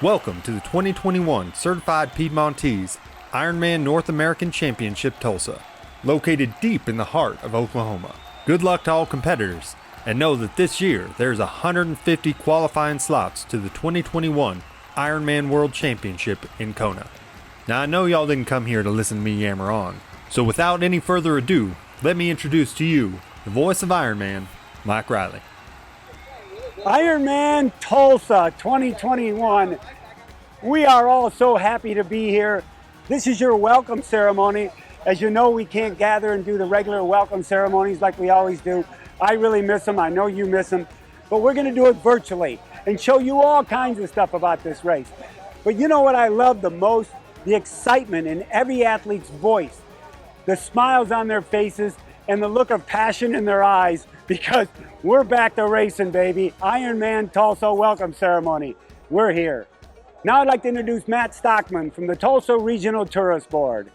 Welcome to the 2021 Certified Piedmontese Ironman North American Championship Tulsa, located deep in the heart of Oklahoma. Good luck to all competitors, and know that this year there's 150 qualifying slots to the 2021 Ironman World Championship in Kona. Now I know y'all didn't come here to listen to me yammer on, so without any further ado, let me introduce to you the voice of Ironman, Mike Riley. Ironman Tulsa 2021. We are all so happy to be here. This is your welcome ceremony. As you know, we can't gather and do the regular welcome ceremonies like we always do. I really miss them. I know you miss them. But we're going to do it virtually and show you all kinds of stuff about this race. But you know what I love the most? The excitement in every athlete's voice, the smiles on their faces, and the look of passion in their eyes, because we're back to racing, baby. Ironman Tulsa welcome ceremony. We're here. Now I'd like to introduce Matt Stockman from the Tulsa Regional Tourist Board.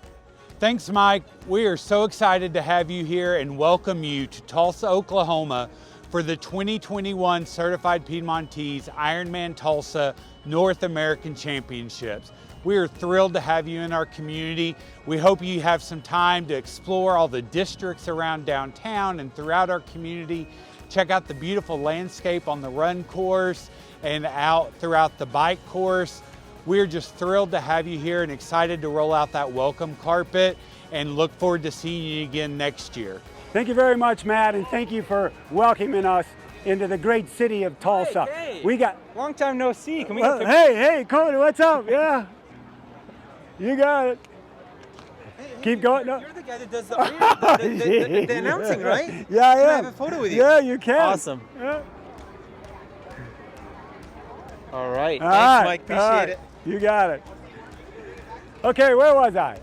Thanks, Mike. We are so excited to have you here and welcome you to Tulsa, Oklahoma for the 2021 Certified Piedmontese Ironman Tulsa North American Championships. We are thrilled to have you in our community. We hope you have some time to explore all the districts around downtown and throughout our community. Check out the beautiful landscape on the run course and out throughout the bike course. We're just thrilled to have you here and excited to roll out that welcome carpet and look forward to seeing you again next year. Thank you very much, Matt, and thank you for welcoming us into the great city of Tulsa. Hey, We got long time no see. Can we get the... hey, Cody, what's up? Yeah. You got it. Keep going. No. You're the guy that does the the announcing, right? Yeah, I Can am. I have a photo with you? Yeah, you can. Awesome. Yeah. All right. All Thanks, right, Mike. all Appreciate right. it. You got it. Okay, where was I?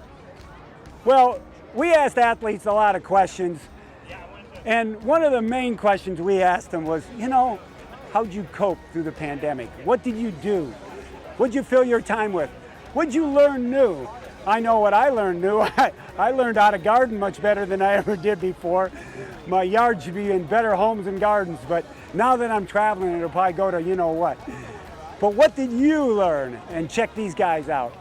Well, we asked athletes a lot of questions, and one of the main questions we asked them was, how'd you cope through the pandemic? What did you do? What'd you fill your time with? What'd you learn new? I know what I learned new. I learned how to garden much better than I ever did before. My yard should be in better homes and gardens, but now that I'm traveling, it'll probably go to you know what. But what did you learn? And check these guys out.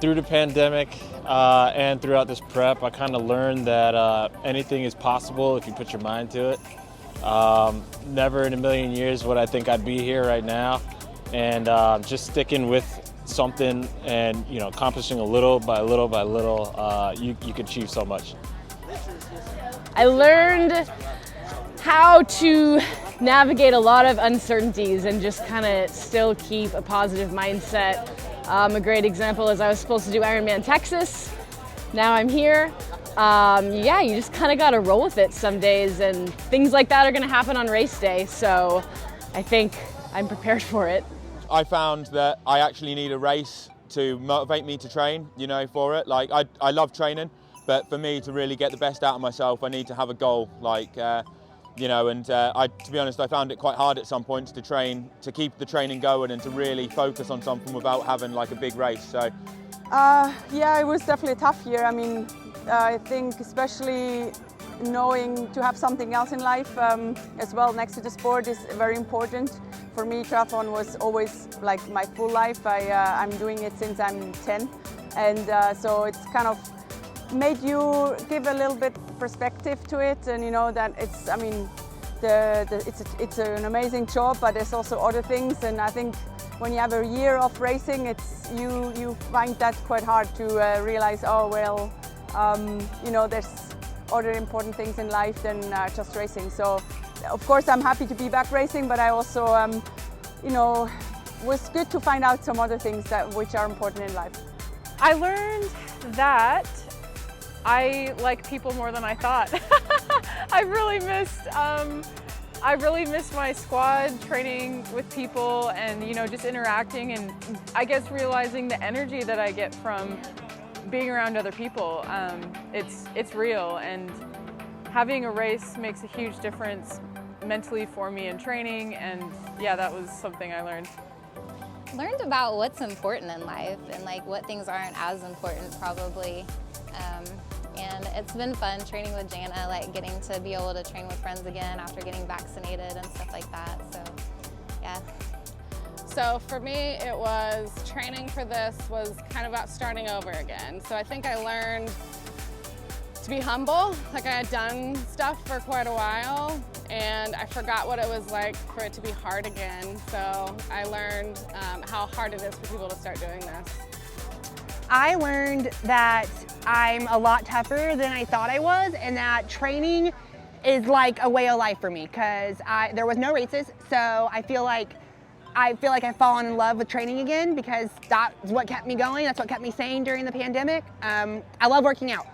Through the pandemic and throughout this prep, I kind of learned that anything is possible if you put your mind to it. Never in a million years would I think I'd be here right now. And just sticking with something and accomplishing a little by little by little, you can achieve so much. I learned how to navigate a lot of uncertainties and just kind of still keep a positive mindset. A great example is I was supposed to do Ironman Texas. Now I'm here. You just kind of got to roll with it some days, and things like that are going to happen on race day. So I think I'm prepared for it. I found that I actually need a race to motivate me to train, for it. Like, I love training, but for me to really get the best out of myself, I need to have a goal, to be honest, I found it quite hard at some points to train, to keep the training going and to really focus on something without having like a big race, so. It was definitely a tough year. I mean, I think especially knowing to have something else in life as well next to the sport is very important. For me, triathlon was always like my full life. I'm doing it since I'm 10, and so it's kind of made you give a little bit perspective to it, and that it's, it's an amazing job, but there's also other things, and I think when you have a year of racing, it's you find that quite hard to realize, there's other important things in life than just racing. So of course I'm happy to be back racing, but I also was good to find out some other things which are important in life. I learned that I like people more than I thought. I really missed my squad, training with people and just interacting, and I guess realizing the energy that I get from being around other people. It's real, and having a race makes a huge difference mentally for me in training, and that was something I learned. Learned about what's important in life and what things aren't as important probably. And it's been fun training with Jana, getting to be able to train with friends again after getting vaccinated and stuff like that. So, yeah. So for me, it was training for this was kind of about starting over again. So I think I learned to be humble. Like I had done stuff for quite a while and I forgot what it was like for it to be hard again. So I learned how hard it is for people to start doing this. I learned that I'm a lot tougher than I thought I was, and that training is like a way of life for me because there was no races, so I feel like I've fallen in love with training again because that's what kept me going. That's what kept me sane during the pandemic. I love working out.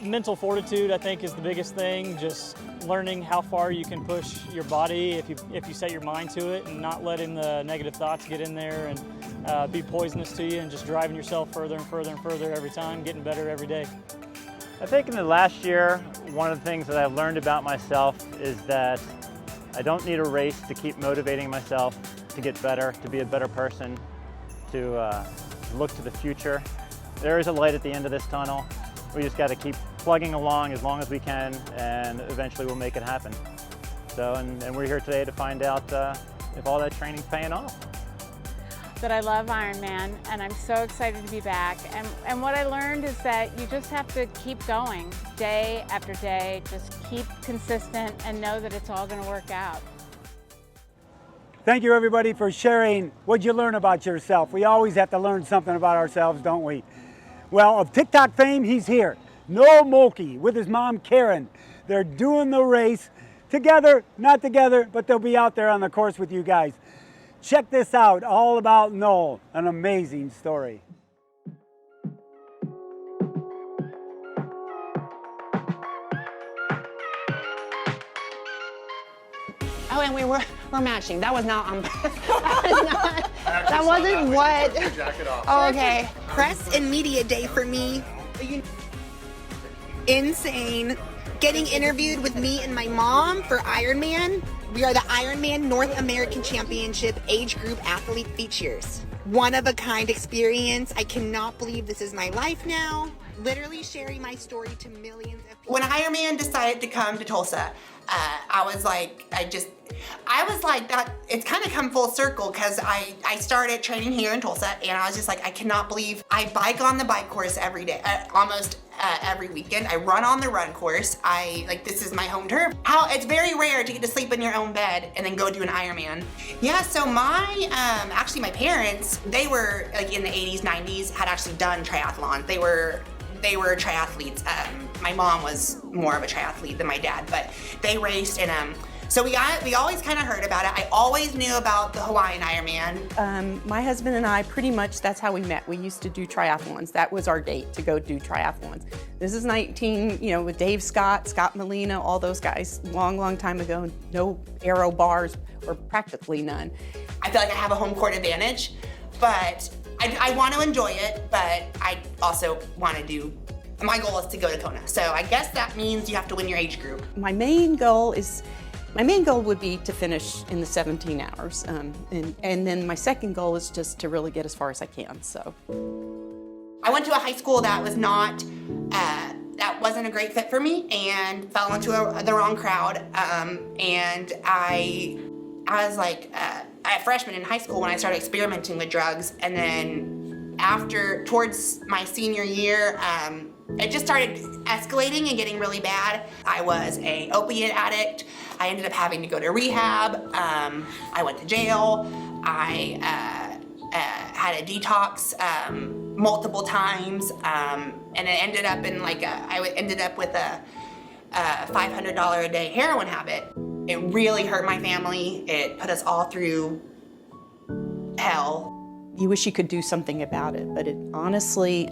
Mental fortitude, I think, is the biggest thing. Just learning how far you can push your body if you set your mind to it, and not letting the negative thoughts get in there and be poisonous to you, and just driving yourself further and further and further every time, getting better every day. I think in the last year, one of the things that I've learned about myself is that I don't need a race to keep motivating myself to get better, to be a better person, to look to the future. There is a light at the end of this tunnel. We just got to keep plugging along as long as we can, and eventually we'll make it happen. So, and we're here today to find out if all that training's paying off. That I love Ironman, and I'm so excited to be back. And what I learned is that you just have to keep going day after day, just keep consistent and know that it's all going to work out. Thank you everybody for sharing what you learn about yourself. We always have to learn something about ourselves, don't we? Well, of TikTok fame, he's here. Noel Mulkey with his mom Karen. They're doing the race together, not together, but they'll be out there on the course with you guys. Check this out, all about Noel, an amazing story. Oh, and we're matching. That was not on that wasn't what. Oh, okay. Press and media day for me. Insane. Getting interviewed with me and my mom for Ironman. We are the Ironman North American Championship age group athlete features. One of a kind experience. I cannot believe this is my life now. Literally sharing my story to millions of people. When Ironman decided to come to Tulsa, I was like that. It's kind of come full circle because I started training here in Tulsa, and I was just like, I cannot believe I bike on the bike course every day, almost every weekend. I run on the run course. This is my home turf. It's very rare to get to sleep in your own bed and then go do an Ironman. Yeah, so actually my parents, they were like in the 80s, 90s, had actually done triathlons. They were triathletes. My mom was more of a triathlete than my dad, but they raced, and so we always kind of heard about it. I always knew about the Hawaiian Ironman. My husband and I, pretty much, that's how we met. We used to do triathlons. That was our date, to go do triathlons. This is with Dave Scott, Scott Molina, all those guys, long time ago. No aero bars, or practically none. I feel like I have a home court advantage, but I want to enjoy it, but I also want to do, my goal is to go to Kona. So I guess that means you have to win your age group. My main goal would be to finish in the 17 hours. And then my second goal is just to really get as far as I can, so. I went to a high school that was not, that wasn't a great fit for me, and fell into the wrong crowd. And I was like a freshman in high school when I started experimenting with drugs, and then towards my senior year, it just started escalating and getting really bad. I was an opiate addict. I ended up having to go to rehab. I went to jail. I had a detox multiple times, and it ended up in I ended up with a $500 a day heroin habit. It really hurt my family. It put us all through hell. You wish you could do something about it, but honestly,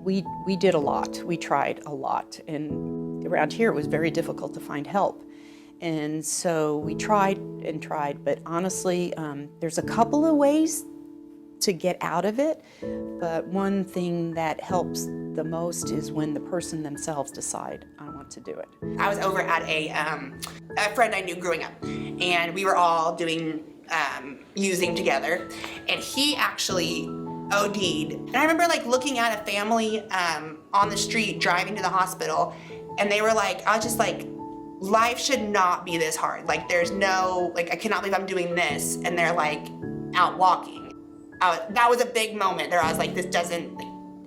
we did a lot. We tried a lot, and around here it was very difficult to find help. And so we tried and tried, but honestly, there's a couple of ways to get out of it, but one thing that helps the most is when the person themselves decide, I want to do it. I was over at a friend I knew growing up, and we were all doing using together, and he actually OD'd. And I remember looking at a family on the street driving to the hospital, and they were I was just life should not be this hard. Like there's no, like I cannot believe I'm doing this, and they're like out walking. That was a big moment there. I was like, this doesn't,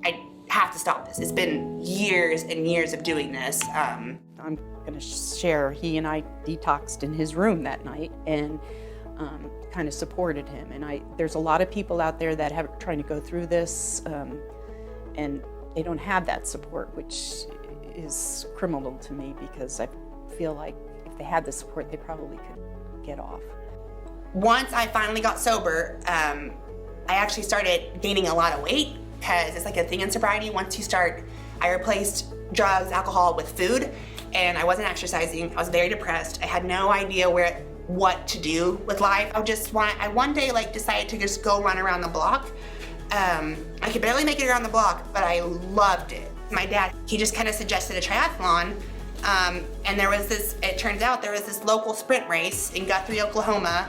like, I have to stop this. It's been years and years of doing this. I'm going to share, he and I detoxed in his room that night and kind of supported him. And there's a lot of people out there that have trying to go through this and they don't have that support, which is criminal to me because I feel like if they had the support, they probably could get off. Once I finally got sober, I actually started gaining a lot of weight because it's like a thing in sobriety. Once you start, I replaced drugs, alcohol with food, and I wasn't exercising. I was very depressed. I had no idea what to do with life. I one day like decided to just go run around the block. I could barely make it around the block, but I loved it. My dad, he just kind of suggested a triathlon, and it turns out there was this local sprint race in Guthrie, Oklahoma.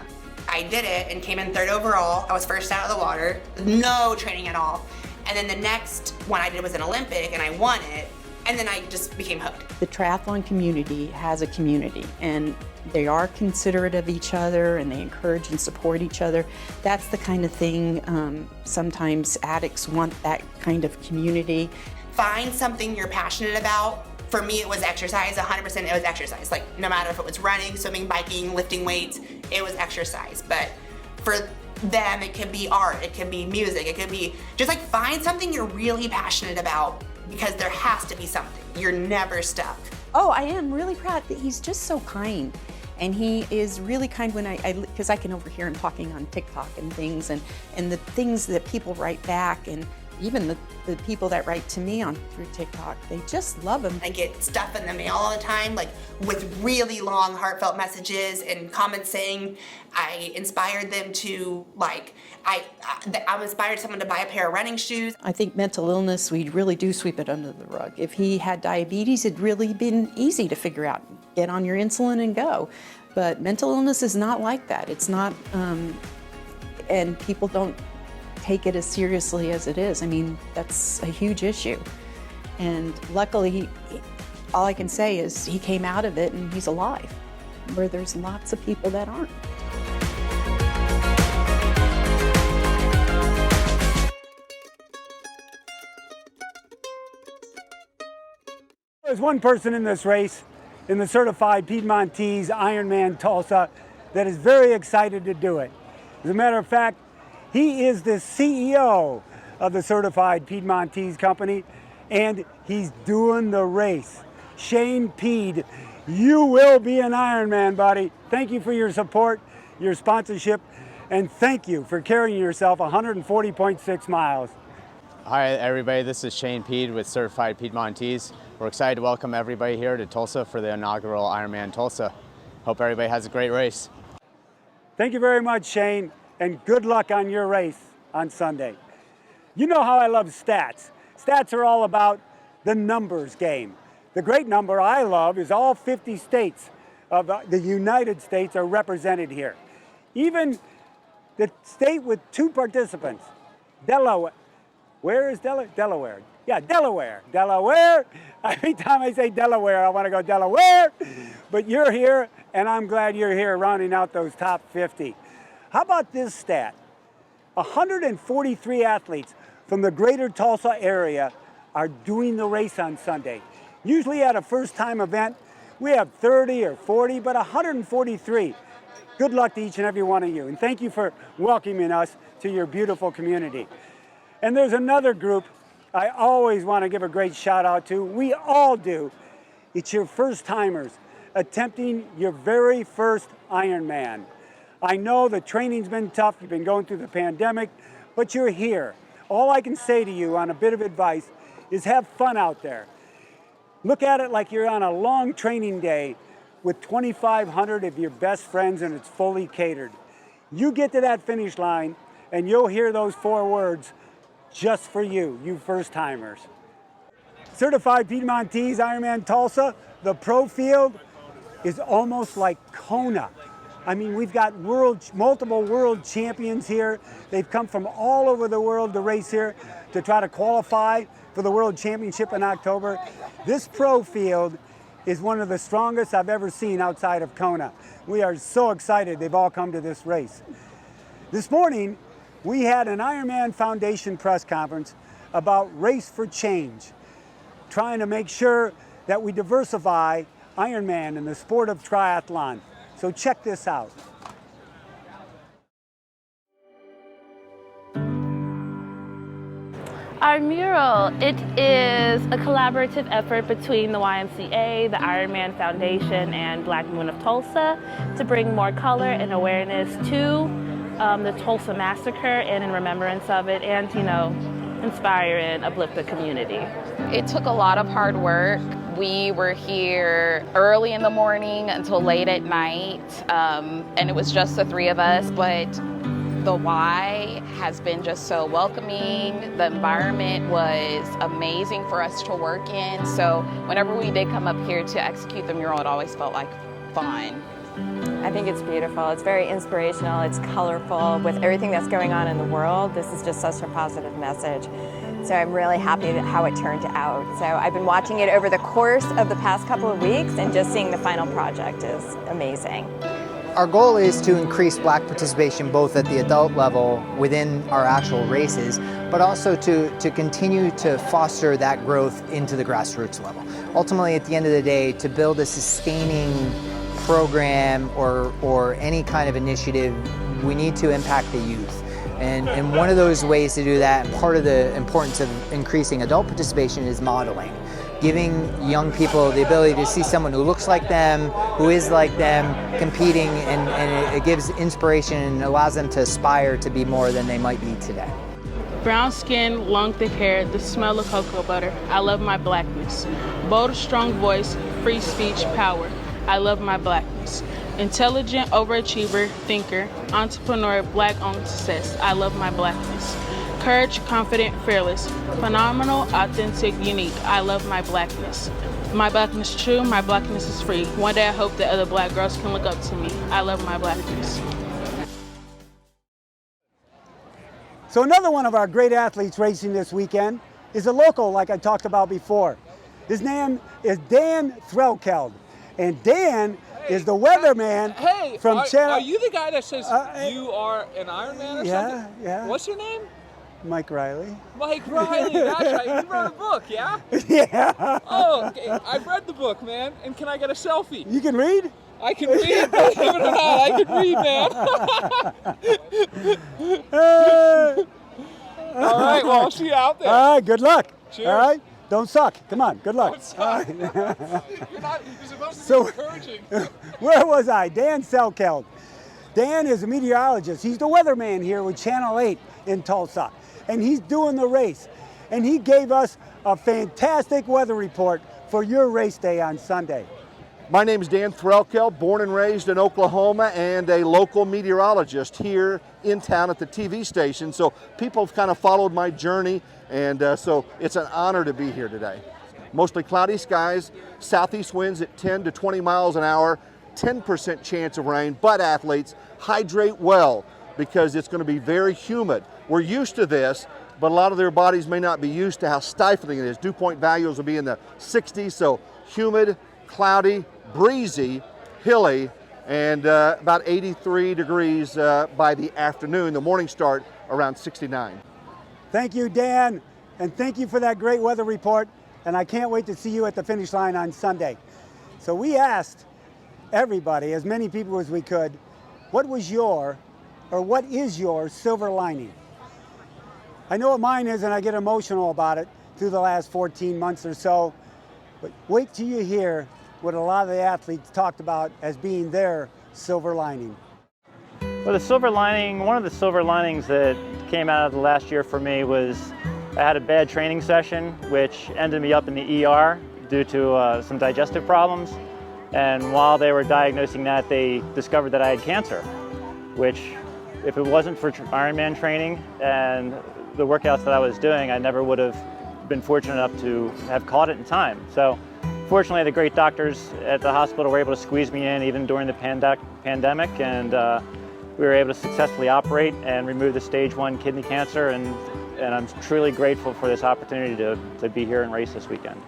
I did it and came in 3rd overall. I was first out of the water, no training at all. And then the next one I did was an Olympic and I won it. And then I just became hooked. The triathlon community has a community and they are considerate of each other and they encourage and support each other. That's the kind of thing sometimes addicts want, that kind of community. Find something you're passionate about. For me, it was exercise, 100% it was exercise. Like no matter if it was running, swimming, biking, lifting weights, it was exercise. But for them, it could be art, it could be music, it could be just like find something you're really passionate about because there has to be something. You're never stuck. Oh, I am really proud that he's just so kind. And he is really kind when because I can overhear him talking on TikTok and things and the things that people write back and even the people that write to me through TikTok, they just love him. I get stuff in the mail all the time, like with really long, heartfelt messages and comments saying I inspired them to, like, I inspired someone to buy a pair of running shoes. I think mental illness, we really do sweep it under the rug. If he had diabetes, it'd really been easy to figure out. Get on your insulin and go. But mental illness is not like that. It's not, and people don't take it as seriously as it is. I mean, that's a huge issue. And luckily, all I can say is he came out of it and he's alive, where there's lots of people that aren't. There's one person in this race, in the certified Piedmontese Ironman Tulsa, that is very excited to do it. As a matter of fact, he is the CEO of the certified Piedmontese company, and he's doing the race. Shane Pied, you will be an Ironman, buddy. Thank you for your support, your sponsorship, and thank you for carrying yourself 140.6 miles. Hi everybody, this is Shane Pied with Certified Piedmontese. We're excited to welcome everybody here to Tulsa for the inaugural Ironman Tulsa. Hope everybody has a great race. Thank you very much, Shane, and good luck on your race on Sunday. You know how I love stats. Stats are all about the numbers game. The great number I love is all 50 states of the United States are represented here. Even the state with 2 participants, Delaware. Where is Delaware? Yeah, Delaware. Delaware. Every time I say Delaware, I want to go Delaware. But you're here, and I'm glad you're here rounding out those top 50. How about this stat? 143 athletes from the greater Tulsa area are doing the race on Sunday. Usually at a first-time event, we have 30 or 40, but 143. Good luck to each and every one of you, and thank you for welcoming us to your beautiful community. And there's another group I always want to give a great shout out to. We all do. It's your first-timers attempting your very first Ironman. I know the training's been tough, you've been going through the pandemic, but you're here. All I can say to you on a bit of advice is have fun out there. Look at it like you're on a long training day with 2,500 of your best friends and it's fully catered. You get to that finish line and you'll hear those 4 words just for you, you first-timers. Certified Piedmontese Ironman Tulsa, the pro field is almost like Kona. I mean, we've got multiple world champions here. They've come from all over the world to race here to try to qualify for the World Championship in October. This pro field is one of the strongest I've ever seen outside of Kona. We are so excited they've all come to this race. This morning, we had an Ironman Foundation press conference about Race for Change, trying to make sure that we diversify Ironman in the sport of triathlon. So check this out. Our mural, it is a collaborative effort between the YMCA, the Ironman Foundation, and Black Moon of Tulsa to bring more color and awareness to the Tulsa massacre and in remembrance of it, and, you know, inspire and uplift the community. It took a lot of hard work. We were here early in the morning until late at night, and it was just the three of us, but the Y has been just so welcoming. The environment was amazing for us to work in. So whenever we did come up here to execute the mural, it always felt like fun. I think it's beautiful. It's very inspirational. It's colorful. With everything that's going on in the world, this is just such a positive message. So I'm really happy with how it turned out. So I've been watching it over the course of the past couple of weeks, and just seeing the final project is amazing. Our goal is to increase Black participation both at the adult level within our actual races, but also to continue to foster that growth into the grassroots level. Ultimately, at the end of the day, to build a sustaining program or any kind of initiative, we need to impact the youth. And one of those ways to do that, and part of the importance of increasing adult participation, is modeling. Giving young people the ability to see someone who looks like them, who is like them, competing, and it gives inspiration and allows them to aspire to be more than they might be today. Brown skin, long thick hair, the smell of cocoa butter. I love my blackness. Bold, strong voice, free speech, power. I love my blackness. Intelligent, overachiever, thinker, entrepreneur, Black-owned success. I love my blackness. Courage, confident, fearless, phenomenal, authentic, unique. I love my blackness. My blackness is true, my blackness is free. One day I hope that other Black girls can look up to me. I love my blackness. So another one of our great athletes racing this weekend is a local, like I talked about before. His name is Dan Threlkeld. And Dan is the weatherman from Channel. Are you the guy that says you are an Ironman or something? Yeah. What's your name? Mike Riley. Mike Riley, that's right. You wrote a book, yeah? Yeah. Oh, okay. I've read the book, man. And can I get a selfie? You can read? I can read. Believe it or not, I can read, man. All right, well, I'll see you out there. All right, good luck. Cheers. All right, don't suck. Come on, good luck. You're supposed to So, be encouraging. Where was I? Dan Threlkeld. Dan is a meteorologist. He's the weatherman here with Channel 8 in Tulsa. And he's doing the race. And he gave us a fantastic weather report for your race day on Sunday. My name is Dan Threlkeld, born and raised in Oklahoma and a local meteorologist here in town at the TV station. So people have kind of followed my journey, and so it's an honor to be here today. Mostly cloudy skies, southeast winds at 10 to 20 miles an hour, 10% chance of rain, but athletes, hydrate well because it's going to be very humid. We're used to this, but a lot of their bodies may not be used to how stifling it is. Dew point values will be in the 60s, so humid, cloudy, breezy, hilly, and about 83 degrees by the afternoon. The morning start around 69. Thank you, Dan, and thank you for that great weather report, and I can't wait to see you at the finish line on Sunday. So we asked everybody, as many people as we could, what is your silver lining? I know what mine is, and I get emotional about it through the last 14 months or so, but wait till you hear what a lot of the athletes talked about as being their silver lining. Well, the silver lining, one of the silver linings that came out of the last year for me was I had a bad training session, which ended me up in the ER due to some digestive problems. And while they were diagnosing that, they discovered that I had cancer, which if it wasn't for Ironman training and the workouts that I was doing, I never would have been fortunate enough to have caught it in time. So fortunately, the great doctors at the hospital were able to squeeze me in even during the pandemic, and we were able to successfully operate and remove the stage 1 kidney cancer, and I'm truly grateful for this opportunity to be here and race this weekend.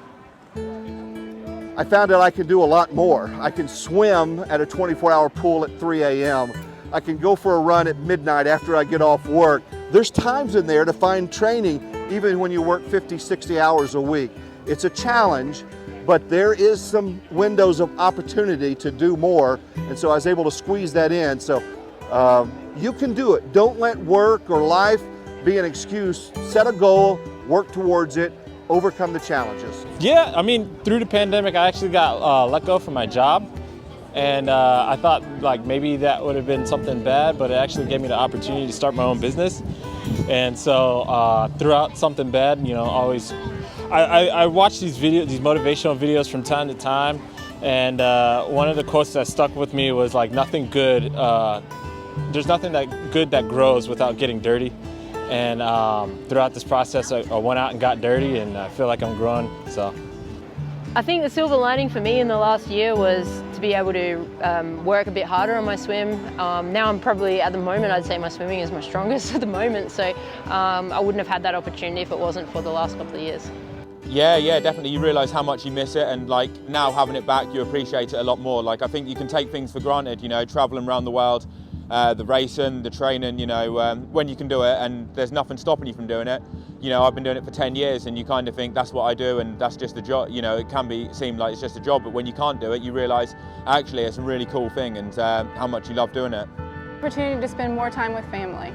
I found that I can do a lot more. I can swim at a 24-hour pool at 3 a.m. I can go for a run at midnight after I get off work. There's times in there to find training even when you work 50, 60 hours a week. It's a challenge, but there is some windows of opportunity to do more, and so I was able to squeeze that in. So you can do it. Don't let work or life be an excuse. Set a goal, work towards it, overcome the challenges. Yeah, I mean, through the pandemic, I actually got let go from my job. And I thought like maybe that would have been something bad, but it actually gave me the opportunity to start my own business. And so throughout something bad, you know, I watch these motivational videos from time to time. And one of the quotes that stuck with me was like, nothing good, there's nothing good that grows without getting dirty. And throughout this process, I went out and got dirty, and I feel like I'm growing, so. I think the silver lining for me in the last year was to be able to work a bit harder on my swim. Now I'm probably, at the moment, I'd say my swimming is my strongest at the moment, so I wouldn't have had that opportunity if it wasn't for the last couple of years. Yeah, definitely. You realise how much you miss it, and like now having it back, you appreciate it a lot more. Like I think you can take things for granted, you know, travelling around the world, the racing, the training, you know, when you can do it and there's nothing stopping you from doing it. You know, I've been doing it for 10 years and you kind of think that's what I do and that's just a job. You know, it can seem like it's just a job, but when you can't do it, you realise actually it's a really cool thing and how much you love doing it. Opportunity to spend more time with family.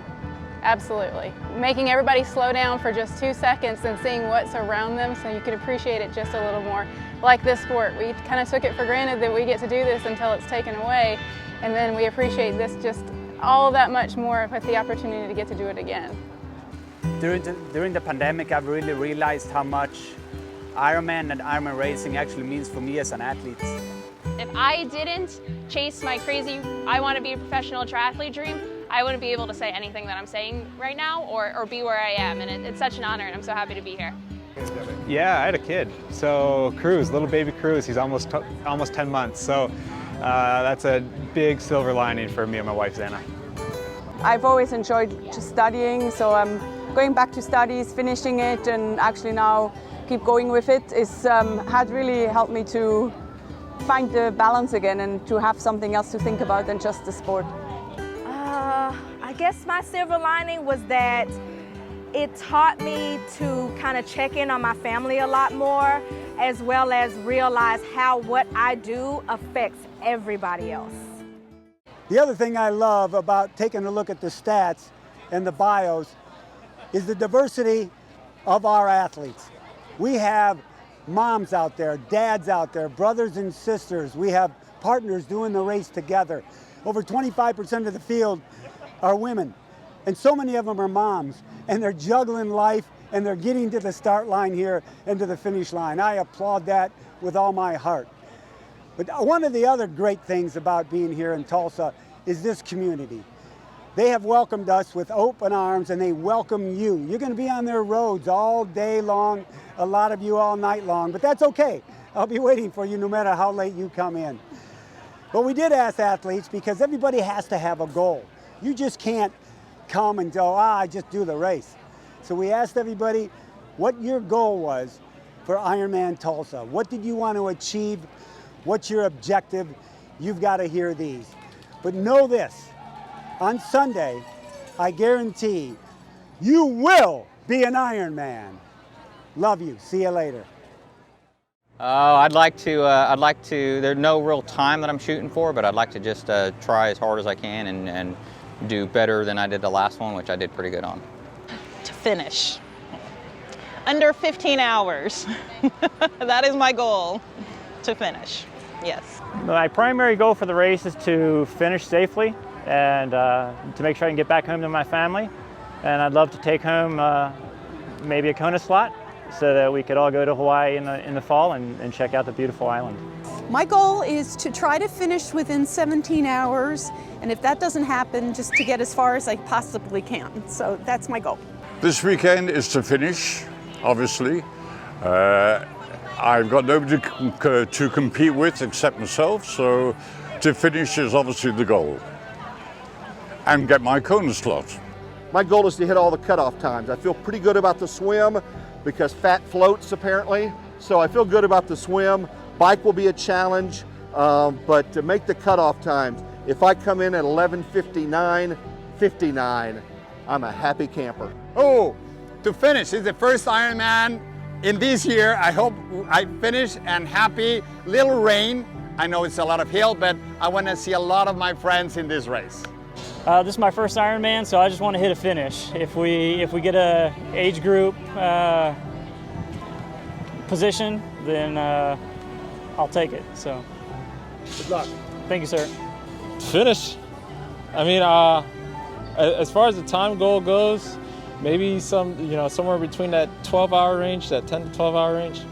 Absolutely. Making everybody slow down for just 2 seconds and seeing what's around them so you can appreciate it just a little more. Like this sport, we kind of took it for granted that we get to do this until it's taken away, and then we appreciate this just all that much more with the opportunity to get to do it again. During the pandemic, I've really realized how much Ironman and Ironman racing actually means for me as an athlete. If I didn't chase my crazy, I want to be a professional triathlete dream, I wouldn't be able to say anything that I'm saying right now or be where I am. And it's such an honor, and I'm so happy to be here. Yeah, I had a kid. So Cruz, little baby Cruz, he's almost 10 months. So that's a big silver lining for me and my wife, Xana. I've always enjoyed just studying, so I'm going back to studies, finishing it, and actually now keep going with it had really helped me to find the balance again and to have something else to think about than just the sport. I guess my silver lining was that it taught me to kind of check in on my family a lot more, as well as realize how what I do affects everybody else. The other thing I love about taking a look at the stats and the bios is the diversity of our athletes. We have moms out there, dads out there, brothers and sisters. We have partners doing the race together. Over 25% of the field are women, and so many of them are moms, and they're juggling life, and they're getting to the start line here and to the finish line. I applaud that with all my heart. But one of the other great things about being here in Tulsa is this community. They have welcomed us with open arms, and they welcome you. You're going to be on their roads all day long, a lot of you all night long, but that's okay. I'll be waiting for you no matter how late you come in. But we did ask athletes, because everybody has to have a goal. You just can't come and go, I just do the race. So we asked everybody what your goal was for Ironman Tulsa. What did you want to achieve? What's your objective? You've got to hear these. But know this, on Sunday, I guarantee you will be an Ironman. Love you. See you later. I'd like to, there's no real time that I'm shooting for, but I'd like to just try as hard as I can and do better than I did the last one, which I did pretty good on. To finish. Under 15 hours. That is my goal, to finish, yes. My primary goal for the race is to finish safely and to make sure I can get back home to my family. And I'd love to take home maybe a Kona slot so that we could all go to Hawaii in the fall and check out the beautiful island. My goal is to try to finish within 17 hours, and if that doesn't happen, just to get as far as I possibly can. So that's my goal. This weekend is to finish, obviously. I've got nobody to compete with except myself, so to finish is obviously the goal. And get my Kona slot. My goal is to hit all the cutoff times. I feel pretty good about the swim because fat floats apparently. So I feel good about the swim. bike will be a challenge, but to make the cutoff times, if I come in at 11:59:59, I'm a happy camper. Oh, to finish, it's the first Ironman in this year. I hope I finish and happy. Little rain. I know it's a lot of hill, but I want to see a lot of my friends in this race. This is my first Ironman, so I just want to hit a finish. If we get a age group position, then I'll take it. So, good luck. Thank you, sir. Finish. I mean, as far as the time goal goes, maybe somewhere between that 12-hour range, that 10 to 12-hour range.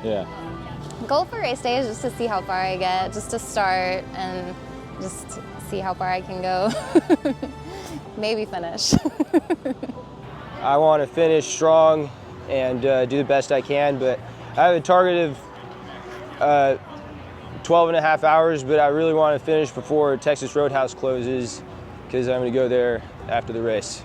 Yeah. Goal for race day is just to see how far I get, just to start and just see how far I can go. Maybe finish. I want to finish strong and do the best I can, but I have a target of 12 and a half hours, but I really want to finish before Texas Roadhouse closes because I'm going to go there after the race.